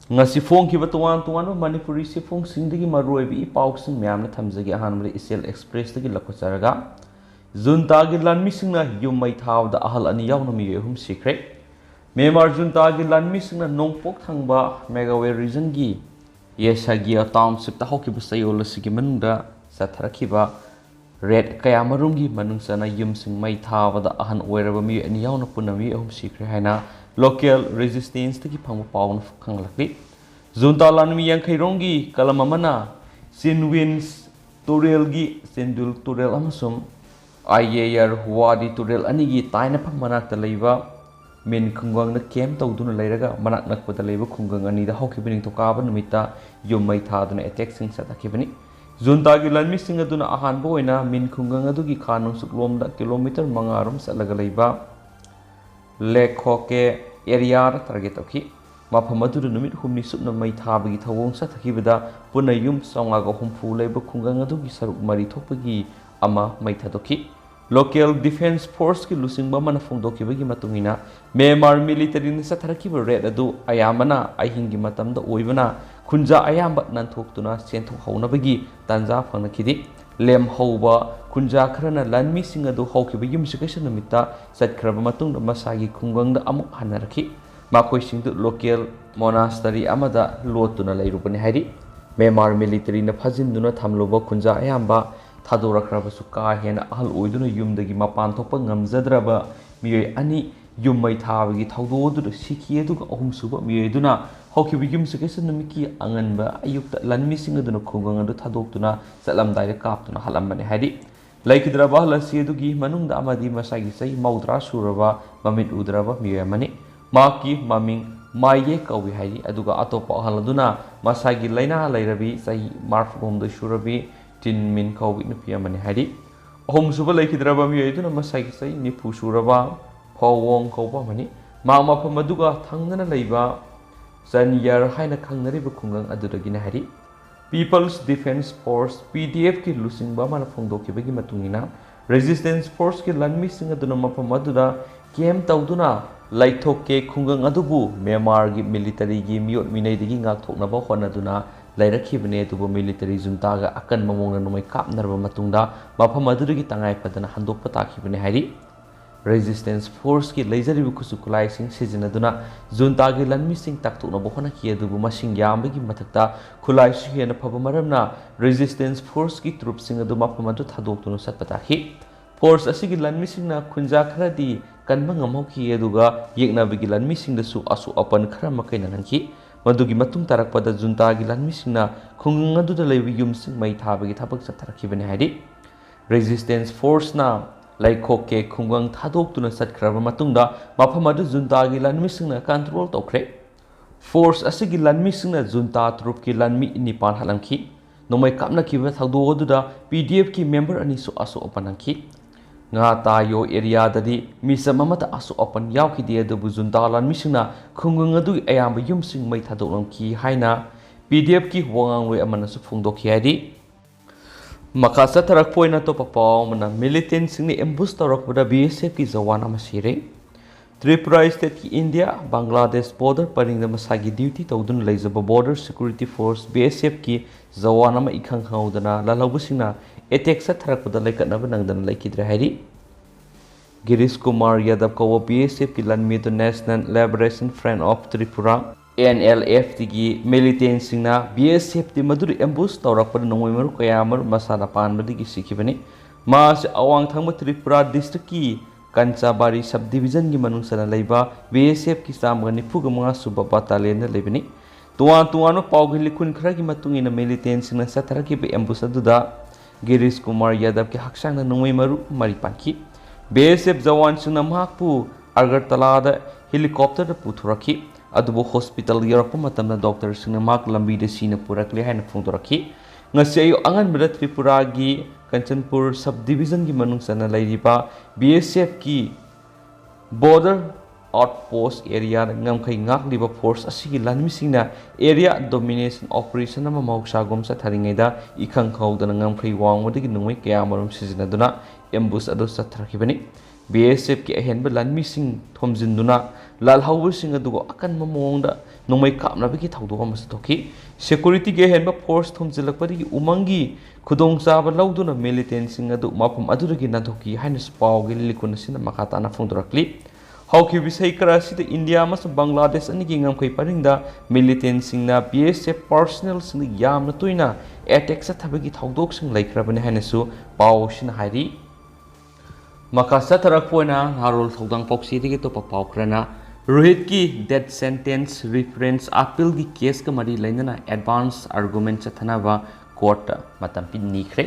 ngasi phongkiba tuwan tuwan manipuri si phong singdagi maruibi pausing myamna thamjagi ahanbri isel express dagi lakocharaga junta gi lanmi singna yummai thawda ahal ani yawna mi hum sikre memar junta gi lanmi singna nongpok thangba megawe region gi yesagi township ta hokiba sayol sigi manungda satharakiba red kaya marungi manungsana yum sing mai thawda ahan oiraba mi ani yawna punami hum sikre haina local resistance tagi phangba pawna khanglakli junta lanmi yankairongi kalamamana sinwins turelgi sindul turel amasum ayer huadi turel anigi taina phang manakta leiba min khungwang na kem tawduna leiraga manak nakpada leiba khungwang ani da hokibini to kaba numita yumai thaduna attack sing satakibani junta gi lanmi sing aduna ahan boina min khungwang adugi khanung suklomda kilometer mangarum salaga leiba lekhoke area target okhi mafam adu numit humni supna mai thabagi thawong satakibada puna yum songa ga humfu leiba khungwang adugi saruk mari thokpagi ama mai thadokhi local defense force ki lusingba mana phongdokibagi matungina Myanmar military ni satharakiba red adu ayamana ahingi matamda oibana khunja ayamba nanthokutuna senthok haunabagi tanja phangnakhidi lem hauba khunja kharana lanmi sing adu haukibagi musikation numita satkraba matungda masagi khungwangda amuk hanarakhi makoi singdu local monastery amada lotuna leirubani hairi Myanmar military na phajinduna thamloba khunja ayamba थादोरख्रबसु का हेना अहल ओइदुना युमदगी मपान थोप ngamjadraba miyoi ani yummai thabagi thawdodu sikhiyedu ahumsuba miyoiduna hokhibi yumsukese numiki anganba ayukta lanmi singaduna khungang adu thadoktuna salamdaire kaptuna halambane hadi Leikhidre bahalasiyedugi manungda amadi masagi sai maudra suraba mamit udraba miyoi mani maki maming maiye kawi haidi aduga atopa ahaladuna masagi laina lairabi sai marfgomda surabi tin min kawi nupi amani hari ahum suba Leikhidre ba miyoi duna masai sai nipu suraba phawong kauba mani ma maduga thangna leiba saniyar haina khangnari ba khungang adudagi na hari People's Defense Force PDF ki lusing ba mana phongdoki bagi matungina Resistance Force ki lanmi singa duna mafam aduda kem tawduna laithokke khungang adubu Myanmar gi military gi miyot minai digi ngak thokna ba honaduna Leikhidre tubu military junta ga akan mamongna numai kapnarba matungda mafam adudagi tangai padana handokpa takhibane hairi resistance force ki leijari bu kusukulai sing sijinaduna junta gi lanmi sing takthokna bokhona ki adubu masing yambagi mathakta khulai su hena phaba maramna resistance force ki troops sing adu mafam adu thadoktunu satpatakhi force asigi lanmi singna khunja kharadi kanba ngamhokhi aduga yekna bigi lanmi sing da su asu apan khara makaina nangki madugi matung tarakpada junta gi lanmi singna khungang aduda leibi yumsing mai thabagi thabak satharakibani haidi resistance force na laikhokke khungang thadoktuna satkraba matungda mafam adu junta gi lanmi singna control tokre force asigi lanmi singna junta troop ki lanmi nipan halamki nomai kapna kiba thagdo aduda PDF ki member ani su asu opanangki nga tayo area dadi misa mamata asu open yauki dia de bujunta lanmi singna khungang adu ayamba yumsing mai thadoklamki haina PDF ki wangang we amana su phungdokhi haidi makasa tarak poina to papaw mana militant singni ambush tarakpada BSF ki jawan ama sire Tripura state ki India Bangladesh border paring da masagi duty tawdun leijaba border security force BSF ki jawan ama ikhang haudana lalawbusingna attack sa tharakpada laikatnaba nangdana Leikhidre hairi Girish Kumar Yadav ko BSF ki lanmi to National Liberation Front of Tripura NLF tigi militant singna BSF ti madur ambush tawrakpada nongoi maru kayamar masana panbadigi sikibani mas awang thangma Tripura district ki Kanchabari subdivision gi manungsana leiba BSF ki samga nifuga mga suba battalion na leibani tuan pawgi likun khara gi matungina militant singna satharaki be ambush aduda Girish Kumar Yadav ki haksangna nongoi maru mari panki BSF jawan singna mahakpu Agartala da helicopter da puthuraki adubo hospital yarakpa matamna doctor singna mak lambi da sina purakle haina phungdoraki ngasi ayo angan bada Tripura gi Kanchanpur subdivision gi manungsana leiriba BSF ki border outpost area ngamkhai ngakliba force asigi lanmi singna area domination operation ama mausagom sa tharingaida ikhang khaudana ngamkhai wangmodagi nungoi kaya marum sijinaduna ambush adu sathrakibani BSF की अहेंब लानमीसिंग थोमजिंदुना लालहाउबसिंग अदुगो अकनम मोंगदा नोंमै कापनाबगी थौदोक अमस थोखि security के अहेंब force थोमजिलकपदगी उमंगी खुदोंचाब लौदुना मिलिटेंटसिंग अदु मफम अदुदगी नाथोकी highness Pawgi लिकुनसिना मखाताना फोंदोरक्ली हौकी विषय करासिद India मस Bangladesh अनिगी ngam परिंगदा मिलिटेंटसिंगना BSF personal सिंग यामना तुइना attack सथबगी थौदोकसिंग लैख्रबने हाइनसु पावसिन हाइरी मकासा तरकपोना हारोल थौदांग पॉक्सीदगी तो पावख्रना रोहित की death sentence reference appeal की case का मरी लेना एडवांस आर्गुमेंट चथनाबा कोर्ट मतम पिनीख्रे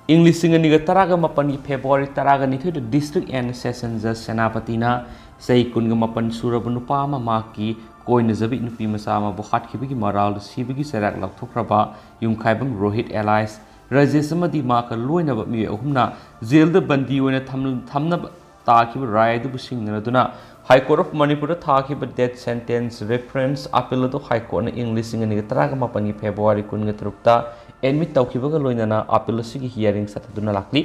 इंग्लिश सिंगनिगा तरागा मपन की फेब्रुआरी तरागा निथुद डिस्ट्रिक्ट एंड सेशन जज सेनापतिना सही कुनगा मपन सुरब नुपा माकी कोइन जबि नुपी मसा मा बखाटखिबगी मराल सिबगी सेराक लौथोख्रबा युमखाइबम रोहित एलाइस राजेश मदी माका लोइनब मिय अहुमना जेल द बंदी ओइना थमनब ताखिब राय दु सिंगनदुना हाई कोर्ट ऑफ मणिपुर थाखिब डेथ सेंटेंस रेफरेंस अपील दो हाई कोर्ट ने इंग्लिश सिंगनिगा तरागा मपन की फेब्रुआरी कुनगा तरुक्ता एडमिट तौखिबगा लोइनना अपील सिगी हियरिंग सतदुना लाक्ली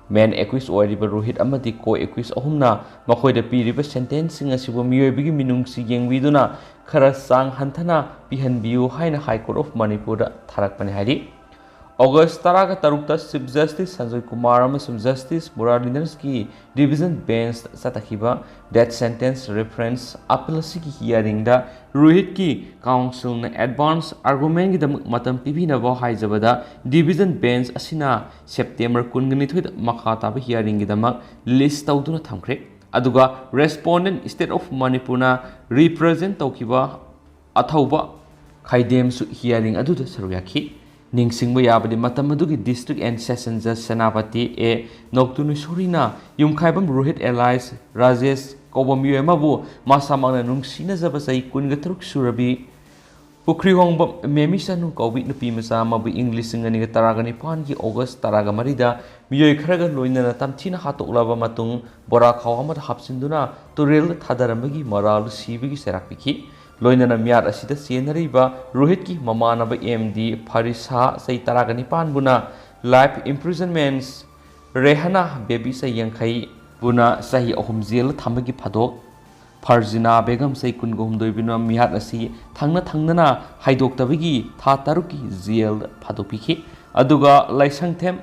मेन एक्विस ओइरिबा रोहित अमदी को एक्विस अहुमना मखोइदा पीरिबा सेंटेंसिंग असिबो मियोइबगी मिनुंगसी येंगबिदुना खरा सांग हंथना पिहनबियु हाइना हाई कोर्ट ऑफ मणिपुर थारकपने हाइरि अगस्त तरागा तरुक्ता चीफ जस्टिस संजय कुमार अमसुम जस्टिस मुरालीधरस की डिवीजन बेंच सतखिबा डेथ सेंटेंस रेफरेंस अपील सिगी हियरिंग दा रोहित की काउंसिल ने एडवांस आर्गुमेंट की दम मतम पिबिनबो हाइजबदा डिवीजन बेंच असिना सेप्टेम्बर 19 मखा ताब हियरिंग की दम लिस्ट तौदुना थमख्रे अदुगा रेस्पोंडेंट स्टेट ऑफ मणिपुरना रिप्रेजेंट तौखिबा अथौबा खाइदेमसु हियरिंग अदुदा सरुयाखी निंगसिंग याबदी मतम अदुगी डिस्ट्रिक्ट एंड सेशन जज सेनापति ए नोक्तुनु सोरीना युमखाइबम रोहित एलाइस राजेश कौबमियो एमाबु मासामांगना नुंगसिना जब सही कुनगा तरुक सुरबी पुखरी होंगबम मेमिसनु कौबि नुपी मसा माबु इंग्लिश सिंगनिगा तरागा निपान की अगस्त तरागा मरिदा मियोइ खरगा लोइनना तमथिना हातोक्लाबा मतुंग बोरा खाव अमदा हापसिंदुना तुरेल थादरमबगी मराल सीबगी सेराकपिखि लोइनना म्यार असिदा सेनरिबा रोहित की ममानब एमडी फारिसा सही तरागा निपानबुना लाइफ इम्प्रिजनमेंट्स रेहना बेबी सही यंखई बुना सही अहुम जेल थमबगी फदोक फर्जिना बेगम सही कुनगुमदोइबिना मियात असि थंगना हाइदोक्तबगी था तरुकी जेल फदोपिखि अदुगा लाइसंगथेम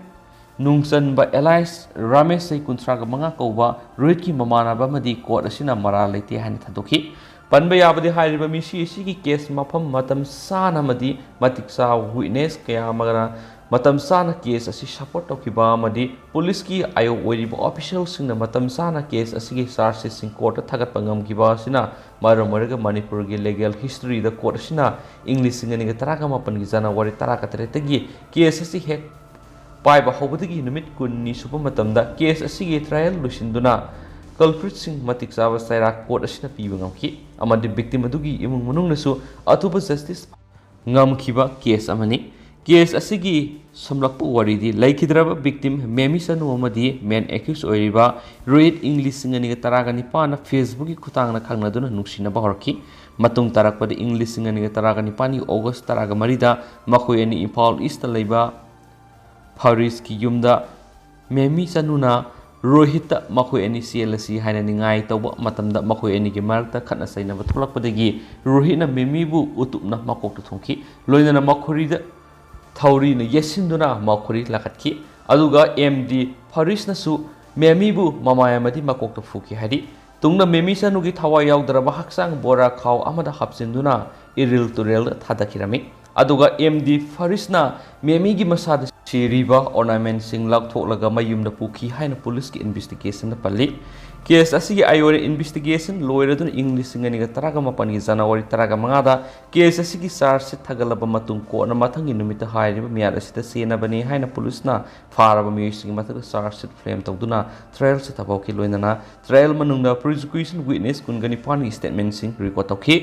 नुंगचनबा एलाइस रमेश सही कुंथ्रागा मंगा कौबा रोहित की ममानब मदी कोर्ट असिना मरा लेते हानि थदोखि पनबा याबदी हाइरिबा मिसी इसी केस मफम मतम साना मदी मतिक्सा विटनेस कया मगरा मतम साना केस असि सपोर्ट तौखिबा मदी पुलिस की आयो ओइरिबा ऑफिशियल सिंगना मतम साना केस असि चार्जेस सिंग कोर्ट थागत पंगमगिबा सिना मारमरगा मणिपुर की लीगल हिस्ट्री द कोर्ट सिना इंग्लिश सिंगनिगा तरागा मपन की जनवरी तरागा तरेतगी केस असि हेक पाइबा होबदगी नुमित कुन्नी सुबा मतमदा केस असि ट्रायल लुसिंदुना कल्प्रिट सिंह मतिक चाब सैरा कोर्ट असिना पीबा ngamki amadi victim adugi imung manungnasu atuba justice ngamkhiba case amani case asigi samlakpu waridi Leikhidre victim memi sanu amadi main accused oiriba rohit english singani taraga nipana facebook ki khutangna khangnaduna nuksina bahorki matung tarakpada english singani taraga nipani august taraga marida makhoi ani impal east leiba Paris ki yumda memi sanuna Rohit मखोई अनि सेलसी हाइना निंगाई तौबा मतमदा मखोई अनि की मार्गता खतना सैनबा थोलकपदगी रोहितना मेमीबु उतुपना मकोकटा थोंखि लोइनना मखोरीदा थौरीना येसिंदुना मखोरी लाखतखि अदुगा MD फरिसनासु मेमीबु ममायामदि मकोकटा फुखि हादि तुंगना मेमीसनुगी थवा यावदरबा हक्सांग बोरा खाव अमदा हापसिंदुना Iril तुरेल थादखिरमि अदुगा MD फरिसना मेमीगी Masad सिरिबा ornament सिंग लाथोलगा मयुमदा पुखि हाइना police की investigation पल्ली case असि आयोरे इन्वेस्टिगेशन लोयरदुन इंग्लिश सिंगनिगा तरागा मपन की जनवरी तरागा मंगादा केस असि की चार्ज से थगलबा मतुंग कोना मथंगी नुमित हाइरिबा मियाद असिदा सेनाबनी हाइना पुलिसना फारबा मियसिंग मथग चार्ज से फ्लेम तौदुना ट्रायल से तबौखि लोइनना ट्रायल मनुंगदा प्रोसिक्यूशन विटनेस कुनगनि पानी स्टेटमेंट सिंग रिकॉर्ड तौखि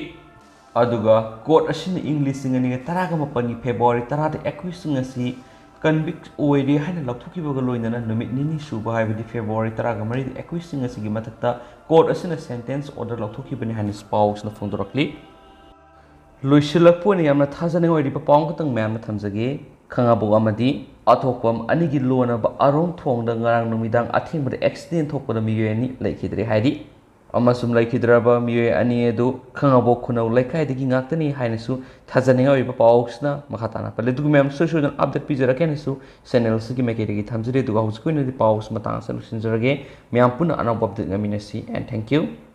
अदुगा कोर्ट असिना इंग्लिश सिंगनिगा तरागा मपन की फेब्रुआरी तरादा 21 सिंग असि convict ओइरे हाइना लौथुकिबगा लोइनना नुमित निनि सुबा हाइबदि फेब्रुआरी तरागा मरि 21 सिंग असिगी मथक्ता कोर्ट असिना सेंटेंस ऑर्डर लौथुकिबनि हाइना स्पाउसना फोंदोरक्ली लोइसिलकपुनि यामना थाजने ओइरिबा पाउंगतंग मैमना थमजगे खंगाबोक अमदि athokpam anigi lonaba arong thongda ngarang numidang athengmada accident thokpada miyoi ani leikhidre hairi amasum leikhidra miyoi ani edu Khangnabok khunau lekhaidagi ngaktani hainasu thajaninga oiba pawsna makhatana pale du mem social update pijara kenesu channel sigi mekeri thamjire du hauskoinadi paws matang sanu sinjarage myam puna anam update ngaminasi and thank you.